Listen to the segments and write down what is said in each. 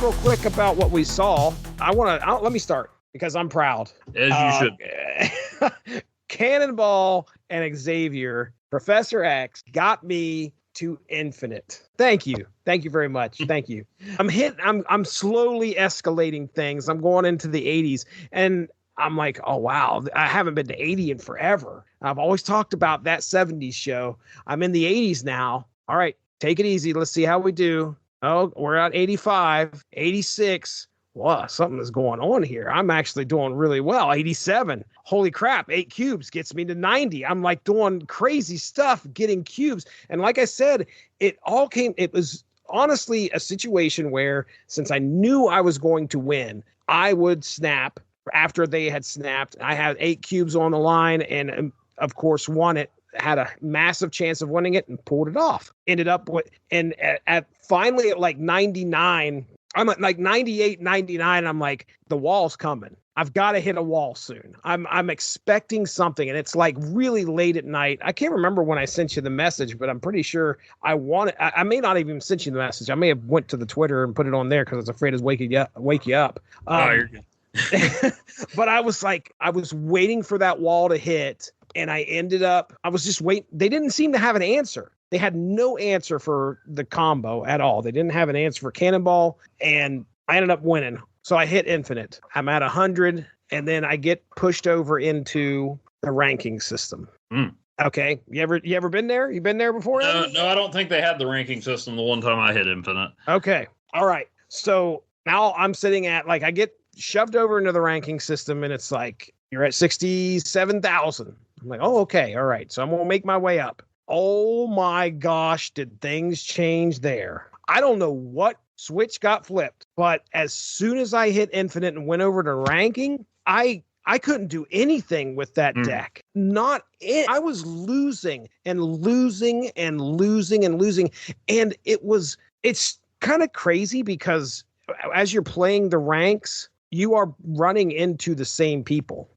real quick about what we saw. Let me start because I'm proud. As you should. Cannonball and Xavier, Professor X, got me to infinite. Thank you. Thank you very much. Thank you. I'm slowly escalating things. I'm going into the 80s and I'm like, oh, wow, I haven't been to 80 in forever. I've always talked about that 70s show. I'm in the 80s now. All right, take it easy. Let's see how we do. Oh, we're at 85, 86. Wow, something is going on here. I'm actually doing really well. 87. Holy crap. 8 cubes gets me to 90. I'm like doing crazy stuff, getting cubes. And like I said, it was honestly a situation where since I knew I was going to win, I would snap after they had snapped. I had 8 cubes on the line and of course won it. Had a massive chance of winning it and pulled it off. Ended up with, and finally at like 99, I'm at like 98, 99. I'm like, the wall's coming. I've got to hit a wall soon. I'm expecting something. And it's like really late at night. I can't remember when I sent you the message, but I'm pretty sure I may not even sent you the message. I may have went to the Twitter and put it on there because I was afraid it was wake you up. You're good. But I was waiting for that wall to hit. And I was just waiting. They didn't seem to have an answer. They had no answer for the combo at all. They didn't have an answer for Cannonball. And I ended up winning. So I hit infinite. I'm at 100. And then I get pushed over into the ranking system. Mm. Okay. You ever been there? You been there before? No, I don't think they had the ranking system the one time I hit infinite. Okay. All right. So now I'm sitting at I get shoved over into the ranking system and it's like, you're at 67,000. I'm like, oh, okay. All right. So I'm going to make my way up. Oh my gosh. Did things change there? I don't know what switch got flipped, but as soon as I hit infinite and went over to ranking, I couldn't do anything with that deck. I was losing and losing and losing and losing. And it's kind of crazy because as you're playing the ranks, you are running into the same people.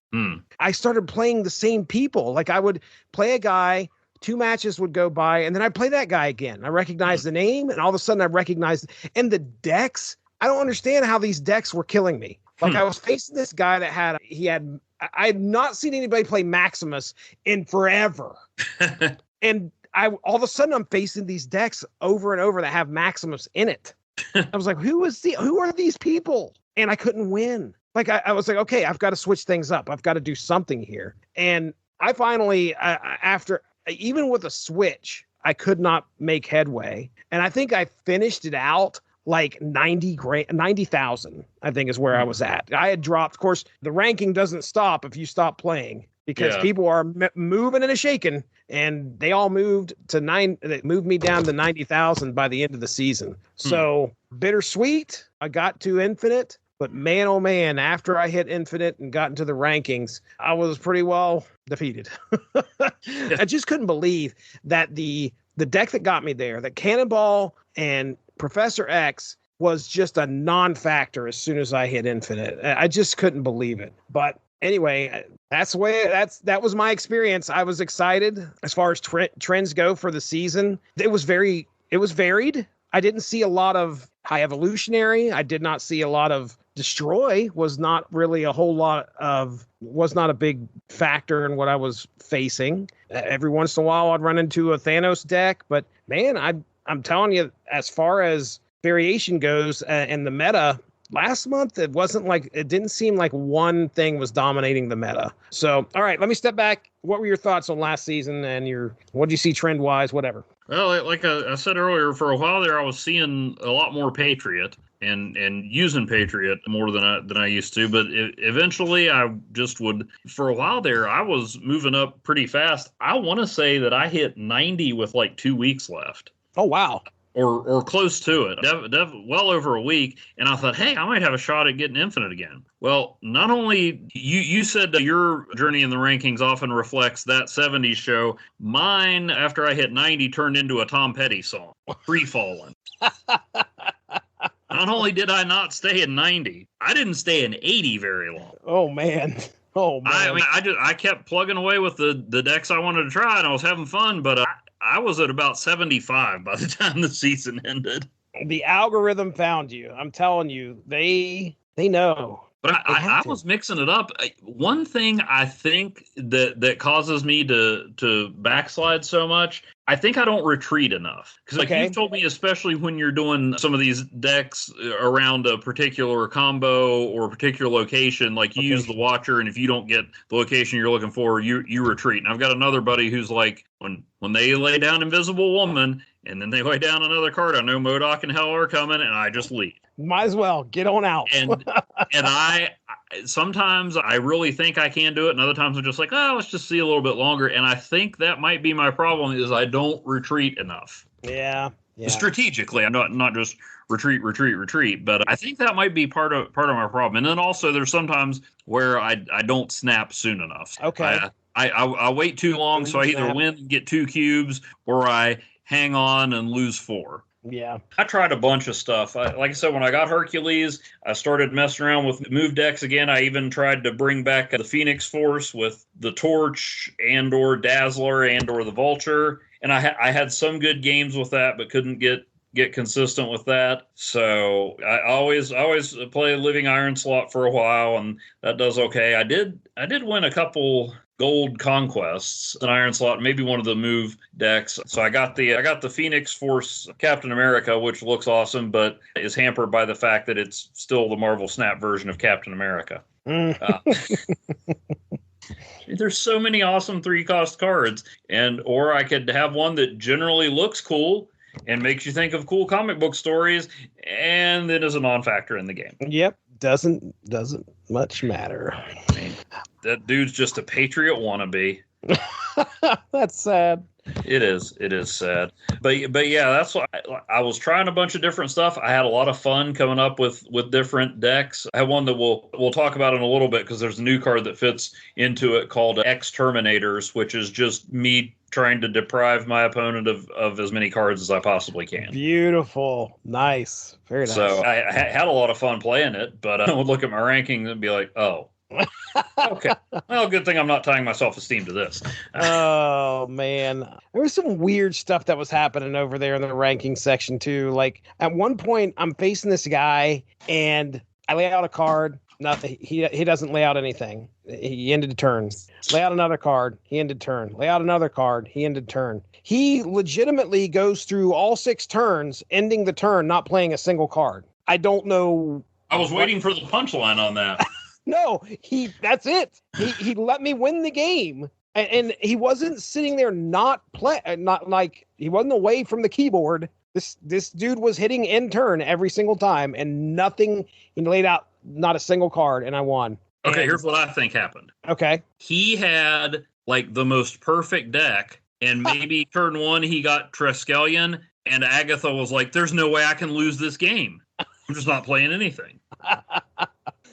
I started playing the same people. Like I would play a guy, 2 matches would go by, and then I'd play that guy again. I recognized the name, and all of a sudden I recognized, and the decks, I don't understand how these decks were killing me. Like I was facing this guy that I had not seen anybody play Maximus in forever. And all of a sudden I'm facing these decks over and over that have Maximus in it. I was like, who are these people? And I couldn't win. Like I was like, okay, I've got to switch things up. I've got to do something here. And I finally, after even with a switch, I could not make headway. And I think I finished it out like 90,000, I think is where I was at. I had dropped, of course, the ranking doesn't stop if you stop playing because people are moving and shaking, and they all moved to they moved me down to 90,000 by the end of the season. So bittersweet. I got to infinite. But man, oh man, after I hit infinite and got into the rankings, I was pretty well defeated. I just couldn't believe that the deck that got me there, that Cannonball and Professor X was just a non-factor as soon as I hit infinite. I just couldn't believe it. But anyway, that was my experience. I was excited as far as trends go for the season. It was varied. I didn't see a lot of high evolutionary. I did not see a lot of destroy. Was not a big factor in what I was facing. Every once in a while I'd run into a Thanos deck, but man, I'm telling you, as far as variation goes in the meta, last month it didn't seem like one thing was dominating the meta. So, all right, let me step back. What were your thoughts on last season and what did you see trend wise, whatever? Well, like I said earlier, for a while there, I was seeing a lot more Patriot and using Patriot more than I used to. But eventually, I just would. For a while there, I was moving up pretty fast. I want to say that I hit 90 with like 2 weeks left. Oh wow! Or close to it, well over a week. And I thought, hey, I might have a shot at getting infinite again. Well, not only you said that your journey in the rankings often reflects that 70s show. Mine, after I hit 90, turned into a Tom Petty song, Free Fallin'. Not only did I not stay in 90, I didn't stay in 80 very long. Oh, man. Oh, man. I mean, I kept plugging away with the decks I wanted to try, and I was having fun, but I was at about 75 by the time the season ended. The algorithm found you. I'm telling you, they know. But I was mixing it up. One thing I think that causes me to backslide so much, I think I don't retreat enough. Because like you've told me, especially when you're doing some of these decks around a particular combo or a particular location, like you use the Watcher, and if you don't get the location you're looking for, you retreat. And I've got another buddy who's like, when they lay down Invisible Woman, and then they lay down another card, I know MODOK and Hell are coming, and I just leave. Might as well get on out. and I sometimes I really think I can do it, and other times I'm just like, oh, let's just see a little bit longer. And I think that might be my problem, is I don't retreat enough. Yeah. Strategically, I'm not just retreat, but I think that might be part of my problem. And then also there's sometimes where I don't snap soon enough. Okay. I wait too long, so I either win and get 2 cubes, or I hang on and lose 4. Yeah. I tried a bunch of stuff. Like I said, when I got Hercules, I started messing around with move decks again. I even tried to bring back the Phoenix Force with the Torch and or Dazzler and or the Vulture. And I had some good games with that, but couldn't get consistent with that. So I always play Living Iron Slot for a while, and that does okay. I did win a couple gold conquests, an Iron Slot, maybe one of the move decks. So I got the Phoenix Force Captain America, which looks awesome, but is hampered by the fact that it's still the Marvel Snap version of Captain America. There's so many awesome 3-cost cards, or I could have one that generally looks cool and makes you think of cool comic book stories, and then is a non-factor in the game. Yep, doesn't much matter. I mean, that dude's just a Patriot wannabe. That's sad. It is sad. But yeah, that's what I was trying a bunch of different stuff. I had a lot of fun coming up with different decks. I have one that we'll talk about in a little bit, because there's a new card that fits into it called Exterminators, which is just me trying to deprive my opponent of as many cards as I possibly can. Beautiful. Nice. Very nice. So I had a lot of fun playing it, but I would look at my rankings and be like, oh, okay. Well, good thing I'm not tying my self-esteem to this. Oh, man. There was some weird stuff that was happening over there in the ranking section, too. Like, at one point, I'm facing this guy, and I lay out a card. Nothing. He doesn't lay out anything. He ended turn. Lay out another card. He ended turn. Lay out another card. He ended turn. He legitimately goes through all 6 turns, ending the turn, not playing a single card. I don't know. I was waiting for the punchline on that. No, that's it. He let me win the game. And he wasn't sitting there not like he wasn't away from the keyboard. This dude was hitting end turn every single time, and nothing. He laid out not a single card, and I won. Okay, here's what I think happened. Okay. He had like the most perfect deck, and maybe turn 1 he got Triskelion, and Agatha was like, "There's no way I can lose this game. I'm just not playing anything."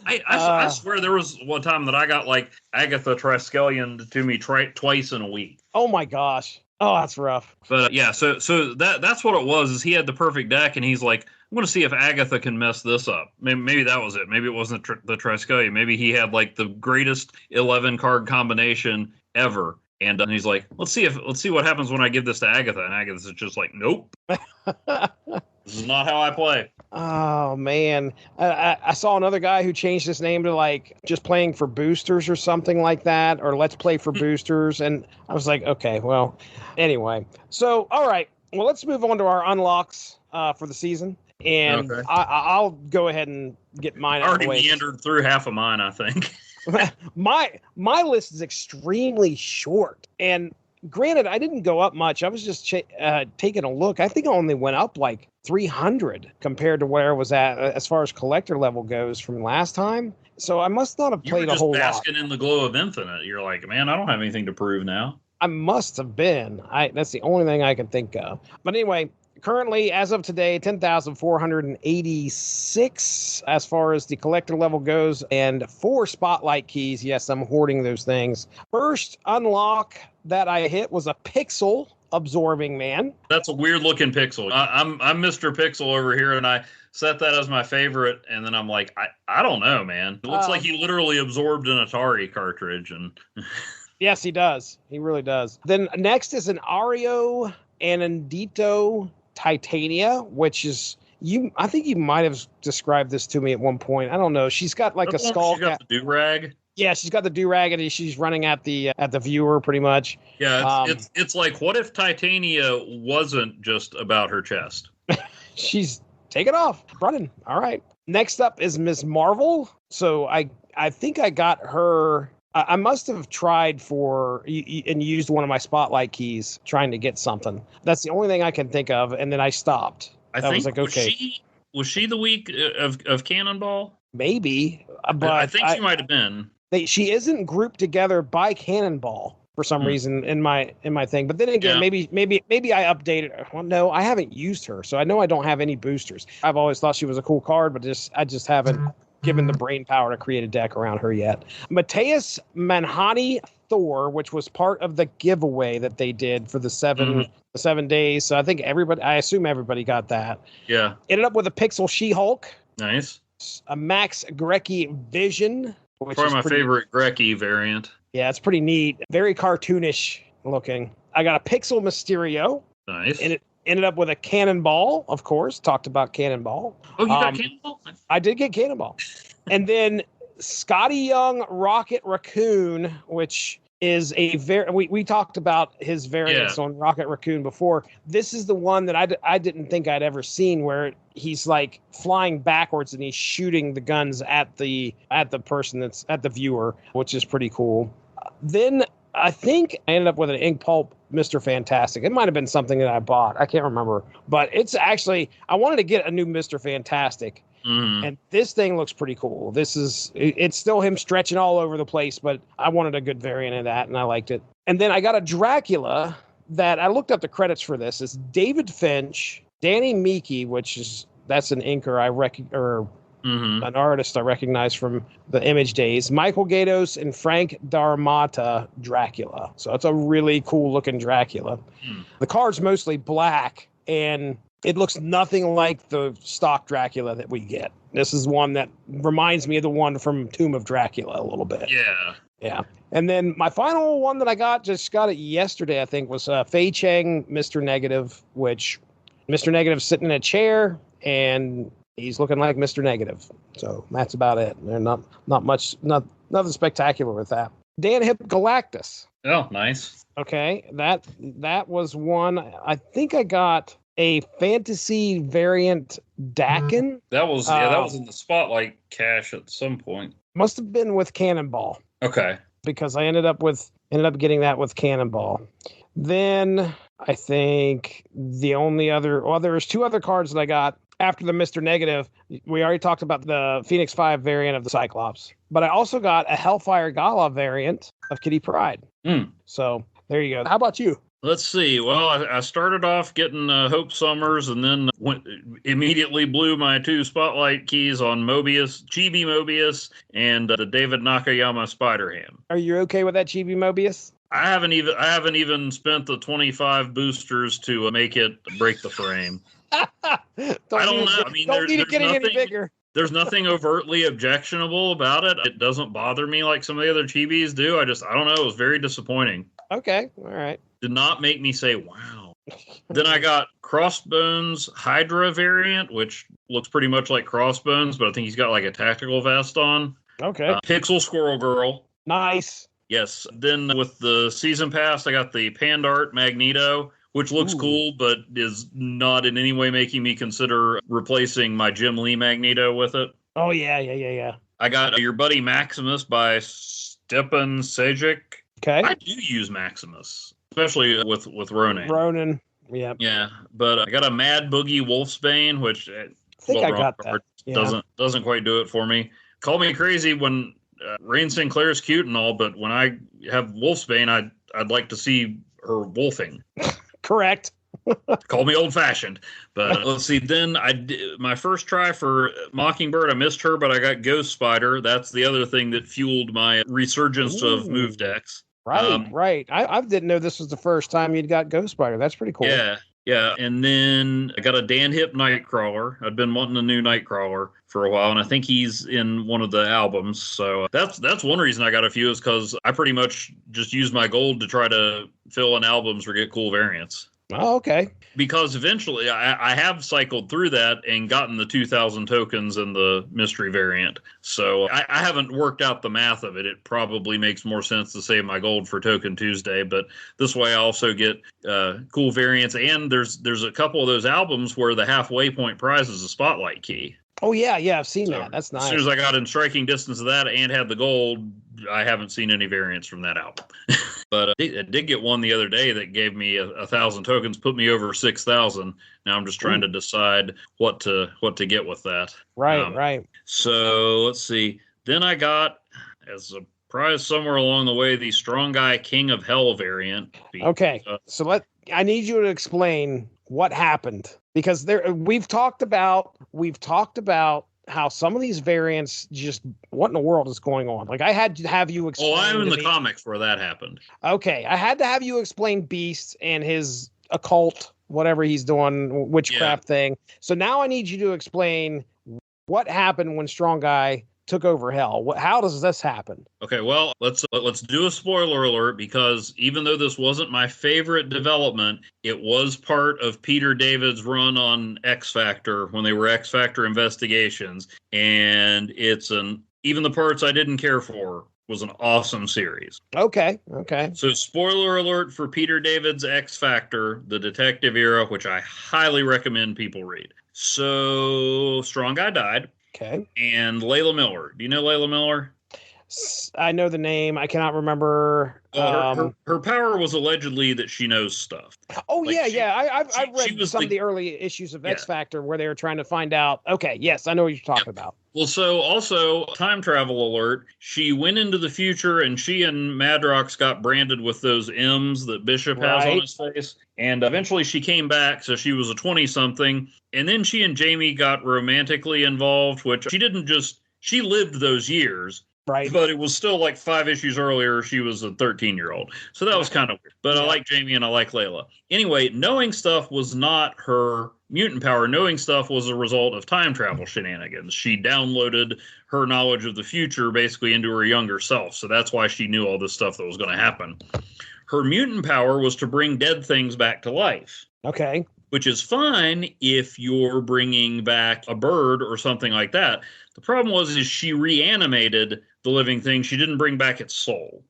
I swear there was one time that I got like Agatha Triskelion to me twice in a week. Oh my gosh. Oh, that's rough. But yeah, so that's what it was. Is he had the perfect deck, and he's like, I'm going to see if Agatha can mess this up. Maybe that was it. Maybe it wasn't the Triskelion. Maybe he had like the greatest 11 card combination ever. And he's like, let's see what happens when I give this to Agatha. And Agatha's just like, nope. This is not how I play. Oh, man. I saw another guy who changed his name to like just playing for boosters or something like that, or let's play for boosters. And I was like, okay, well, anyway. So, all right. Well, let's move on to our unlocks for the season. And okay. I'll go ahead and get mine out of the way. I already meandered through half of mine, I think. my list is extremely short. And granted, I didn't go up much. I was just taking a look. I think I only went up like 300 compared to where I was at as far as collector level goes from last time. So I must not have played a whole lot. You were just basking in the glow of infinite. You're like, man, I don't have anything to prove now. I must have been. That's the only thing I can think of. But anyway, currently, as of today, 10,486 as far as the collector level goes, and 4 spotlight keys. Yes, I'm hoarding those things. First unlock that I hit was a pixel absorbing man. That's a weird looking pixel. I'm Mr. Pixel over here, and I set that as my favorite, and then I'm like, I don't know, man. It looks like he literally absorbed an Atari cartridge. And yes, he does. He really does. Then next is an Ario Anandito Titania, which is I think you might have described this to me at one point. I don't know. She's got like a skull. She's got the do-rag. Yeah, she's got the do-rag and she's running at the viewer pretty much. Yeah, it's like, what if Titania wasn't just about her chest? She's take it off, running. All right. Next up is Ms. Marvel. So I think I got her. I must have tried and used one of my spotlight keys trying to get something. That's the only thing I can think of, and then I stopped. I was like, okay. Was she the week of Cannonball? Maybe, but I think she might have been. She isn't grouped together by Cannonball for some reason in my thing. But then again, maybe I updated her. Well, no, I haven't used her, so I know I don't have any boosters. I've always thought she was a cool card, but I just haven't given the brain power to create a deck around her yet. Mateus Manhani Thor, which was part of the giveaway that they did for the 7 days. So I assume everybody got that. Yeah. Ended up with a Pixel She-Hulk. Nice. A Max Grecki Vision. Which probably my favorite Grecki variant. Yeah, it's pretty neat. Very cartoonish looking. I got a Pixel Mysterio. Nice. And it ended up with a Cannonball, of course. Talked about Cannonball. Oh, you got Cannonball? I did get Cannonball. And then Scotty Young Rocket Raccoon, which is we talked about his variants on Rocket Raccoon before. This is the one that I didn't think I'd ever seen, where he's like flying backwards and he's shooting the guns at the person that's at the viewer, which is pretty cool. Then I think I ended up with an ink pulp Mr. Fantastic. It might have been something that I bought. I can't remember, but it's actually, I wanted to get a new Mr. Fantastic. And this thing looks pretty cool. It's still him stretching all over the place, but I wanted a good variant of that, and I liked it. And then I got a Dracula that I looked up the credits for this. It's David Finch, Danny Meeke, that's an inker an artist I recognize from the Image days, Michael Gaydos, and Frank Darmata Dracula. So it's a really cool looking Dracula. The card's mostly black, and it looks nothing like the stock Dracula that we get. This is one that reminds me of the one from Tomb of Dracula a little bit. Yeah. Yeah. And then my final one that I just got it yesterday, I think, was Fei Cheng, Mr. Negative, which Mr. Negative's sitting in a chair and he's looking like Mr. Negative. So that's about it. There's not much, nothing spectacular with that. Dan Hip Galactus. Oh, nice. Okay. That was one. I think I got a fantasy variant Dakin. That was in the spotlight cache at some point. Must have been with Cannonball. Okay. Because I ended up getting that with Cannonball. Then I think there's two other cards that I got after the Mr. Negative. We already talked about the Phoenix 5 variant of the Cyclops, but I also got a Hellfire Gala variant of Kitty Pryde. So there you go. How about you? Let's see. Well, I started off getting Hope Summers, and then immediately blew my 2 spotlight keys on Chibi Mobius, and the David Nakayama Spider-Ham. Are you okay with that Chibi Mobius? I haven't even spent the 25 boosters to make it break the frame. I don't know. I mean, don't need it getting any bigger. There's nothing overtly objectionable about it. It doesn't bother me like some of the other chibis do. I don't know. It was very disappointing. Okay. All right. Did not make me say, wow. Then I got Crossbones Hydra variant, which looks pretty much like Crossbones, but I think he's got like a tactical vest on. Okay. Pixel Squirrel Girl. Nice. Yes. Then with the season pass, I got the Pandart Magneto, which looks cool, but is not in any way making me consider replacing my Jim Lee Magneto with it. Oh, yeah. I got Your Buddy Maximus by Stepan Sajic. Okay. I do use Maximus, especially with Ronan. Ronan, yeah. Yeah, but I got a Mad Boogie Wolfsbane, which I think I got that. Yeah. Doesn't quite do it for me. Call me crazy when Rain Sinclair's cute and all, but when I have Wolfsbane, I'd like to see her wolfing. Correct. Call me old-fashioned. But let's see. Then my first try for Mockingbird, I missed her, but I got Ghost Spider. That's the other thing that fueled my resurgence of move decks. Right. I didn't know this was the first time you'd got Ghost Spider. That's pretty cool. Yeah. And then I got a Dan Hip Nightcrawler. I'd been wanting a new Nightcrawler for a while, and I think he's in one of the albums. So that's one reason I got a few, is because I pretty much just use my gold to try to fill in albums or get cool variants. Oh, okay. Because eventually I have cycled through that and gotten the 2,000 tokens in the mystery variant. So I haven't worked out the math of it. It probably makes more sense to save my gold for Token Tuesday, but this way I also get cool variants. And there's a couple of those albums where the halfway point prize is a spotlight key. Oh, yeah, I've seen that. That's nice. As soon as I got in striking distance of that and had the gold, I haven't seen any variants from that album. But I did get one the other day that gave me 1,000 tokens, put me over 6,000. Now I'm just trying to decide what to get with that. Right. So let's see. Then I got, as a prize somewhere along the way, the Strong Guy King of Hell variant. Okay, so I need you to explain what happened, because we've talked about how some of these variants, just what in the world is going on? Like, I had to have you explain. Oh, I'm in the comics where that happened. Okay, I had to have you explain Beast and his occult, whatever he's doing, witchcraft thing. So now I need you to explain what happened when Strong Guy took over Hell. How does this happen? Okay, well, let's do a spoiler alert, because even though this wasn't my favorite development, it was part of Peter David's run on X Factor when they were X Factor Investigations, and even the parts I didn't care for was an awesome series. Okay. So spoiler alert for Peter David's X Factor, the detective era, which I highly recommend people read. So Strong Guy died. Okay. And Layla Miller. Do you know Layla Miller? I know the name. I cannot remember. Her power was allegedly that she knows stuff. Oh, like I've read some of the early issues of X Factor where they were trying to find out. Okay, yes, I know what you're talking about. Well, so also, time travel alert, she went into the future, and she and Madrox got branded with those M's that Bishop has on his face. And eventually she came back, so she was a 20-something. And then she and Jamie got romantically involved, which she lived those years. Right. But it was still like 5 issues earlier, she was a 13-year-old. So that was kind of weird. But I like Jamie and I like Layla. Anyway, knowing stuff was not her mutant power. Knowing stuff was a result of time travel shenanigans. She downloaded her knowledge of the future basically into her younger self. So that's why she knew all this stuff that was going to happen. Her mutant power was to bring dead things back to life. Okay. Which is fine if you're bringing back a bird or something like that. The problem is she reanimated the living thing. She didn't bring back its soul.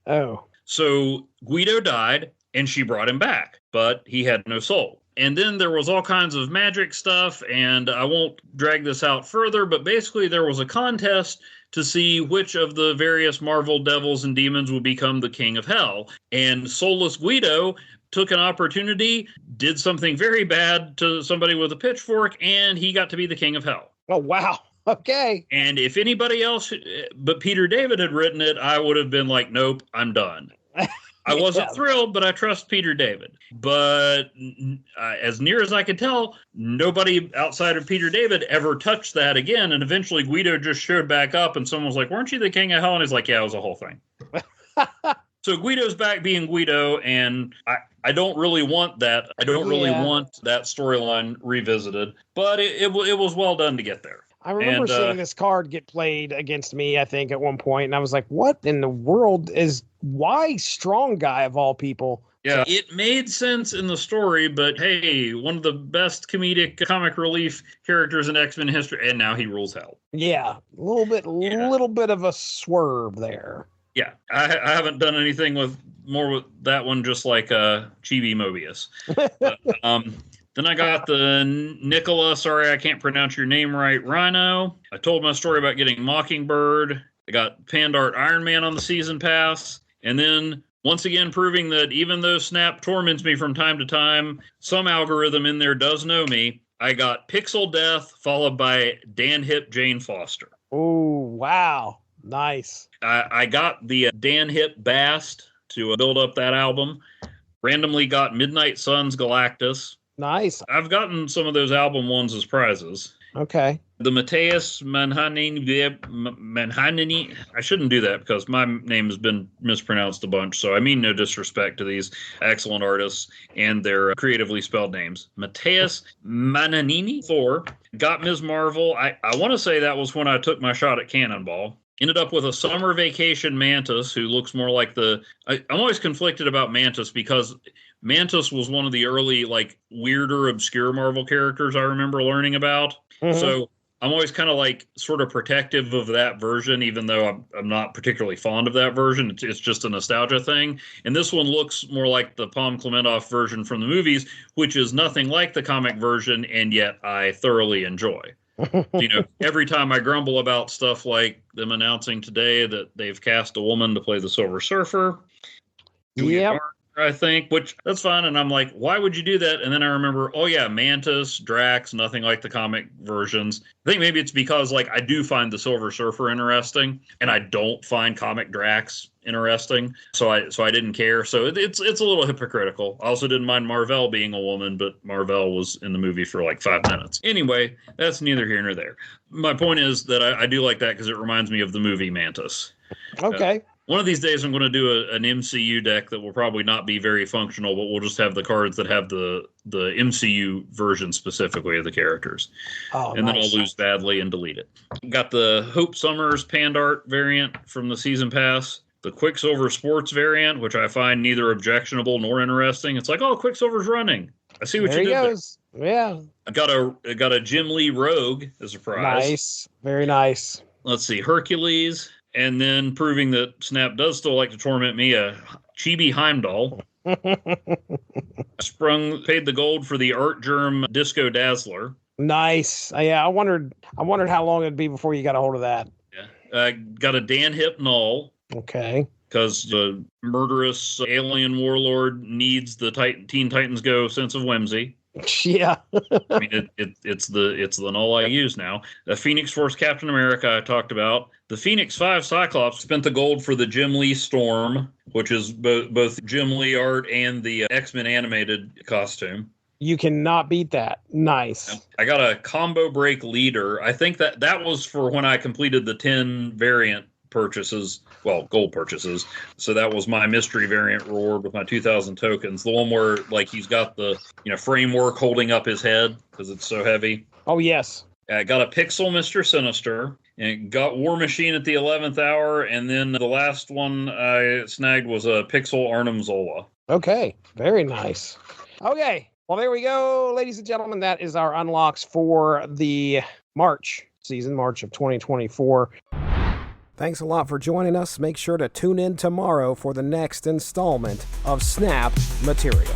Oh. So Guido died, and she brought him back, but he had no soul. And then there was all kinds of magic stuff, and I won't drag this out further, but basically there was a contest to see which of the various Marvel devils and demons would become the king of hell. And soulless Guido took an opportunity, did something very bad to somebody with a pitchfork, and he got to be the king of hell. Oh, wow. Okay. And if anybody else but Peter David had written it, I would have been like, nope, I'm done. I wasn't thrilled, but I trust Peter David. But as near as I could tell, nobody outside of Peter David ever touched that again. And eventually Guido just showed back up, and someone was like, weren't you the king of hell? And he's like, yeah, it was a whole thing. So Guido's back being Guido, and I don't really want that. I don't really want that storyline revisited. But it was well done to get there. I remember seeing this card get played against me, I think, at one point, and I was like, what in the world why Strong Guy of all people? Yeah, it made sense in the story, but hey, one of the best comedic comic relief characters in X-Men history, and now he rules hell. Yeah, a little bit of a swerve there. Yeah, I haven't done anything with that one, just like Chibi Mobius. But, then I got the Nicola, sorry I can't pronounce your name right, Rhino. I told my story about getting Mockingbird. I got Pandart Iron Man on the season pass. And then, once again, proving that even though Snap torments me from time to time, some algorithm in there does know me. I got Pixel Death, followed by Dan Hip, Jane Foster. Oh, wow. Nice. I got the Dan Hip Bast to build up that album. Randomly got Midnight Suns Galactus. Nice. I've gotten some of those album ones as prizes. Okay. The Mateus Manhanini, I shouldn't do that because my name has been mispronounced a bunch, so I mean no disrespect to these excellent artists and their creatively spelled names. Mateus Manhanini, Thor, got Ms. Marvel. I want to say that was when I took my shot at Cannonball. Ended up with a summer vacation Mantis who looks more like I'm always conflicted about Mantis because Mantis was one of the early, like, weirder, obscure Marvel characters I remember learning about. Mm-hmm. So I'm always kind of like sort of protective of that version, even though I'm not particularly fond of that version. It's just a nostalgia thing. And this one looks more like the Palm Clementoff version from the movies, which is nothing like the comic version, and yet I thoroughly enjoy. Every time I grumble about stuff like them announcing today that they've cast a woman to play the Silver Surfer, yep. I think, which that's fine. And I'm like, why would you do that? And then I remember, oh yeah, Mantis, Drax, nothing like the comic versions. I think maybe it's because like I do find the Silver Surfer interesting and I don't find comic Drax interesting. So I didn't care. So it's a little hypocritical. I also didn't mind Marvel being a woman, but Marvel was in the movie for like 5 minutes. Anyway, that's neither here nor there. My point is that I do like that because it reminds me of the movie Mantis. Okay. One of these days, I'm going to do an MCU deck that will probably not be very functional, but we'll just have the cards that have the MCU version specifically of the characters. Oh, and nice. Then I'll lose badly and delete it. Got the Hope Summers Pandart variant from the Season Pass. The Quicksilver Sports variant, which I find neither objectionable nor interesting. It's like, oh, Quicksilver's running. I see what you did goes. There. Yeah. I got a Jim Lee Rogue as a prize. Nice. Very nice. Let's see. Hercules. And then proving that Snap does still like to torment me, a Chibi Heimdall. Paid the gold for the Art Germ Disco Dazzler. Nice. Yeah, I wondered how long it'd be before you got a hold of that. Yeah. Got a Dan Hip Null. Okay. Because the murderous alien warlord needs the Teen Titans Go sense of whimsy. Yeah. I mean, it's the null I use now. The Phoenix Force Captain America I talked about. The Phoenix 5 Cyclops spent the gold for the Jim Lee Storm, which is both Jim Lee art and the X-Men animated costume. You cannot beat that. Nice. I got a Combo Break Leader. I think that was for when I completed the 10 variant purchases, well, gold purchases. So that was my mystery variant reward with my 2,000 tokens. The one where like he's got the framework holding up his head because it's so heavy. Oh yes. I got a Pixel Mr. Sinister and got War Machine at the 11th hour, and then the last one I snagged was a Pixel Arnim Zola. Okay, very nice. Okay, well there we go, ladies and gentlemen. That is our unlocks for the March of 2024. Thanks a lot for joining us. Make sure to tune in tomorrow for the next installment of Snap Material.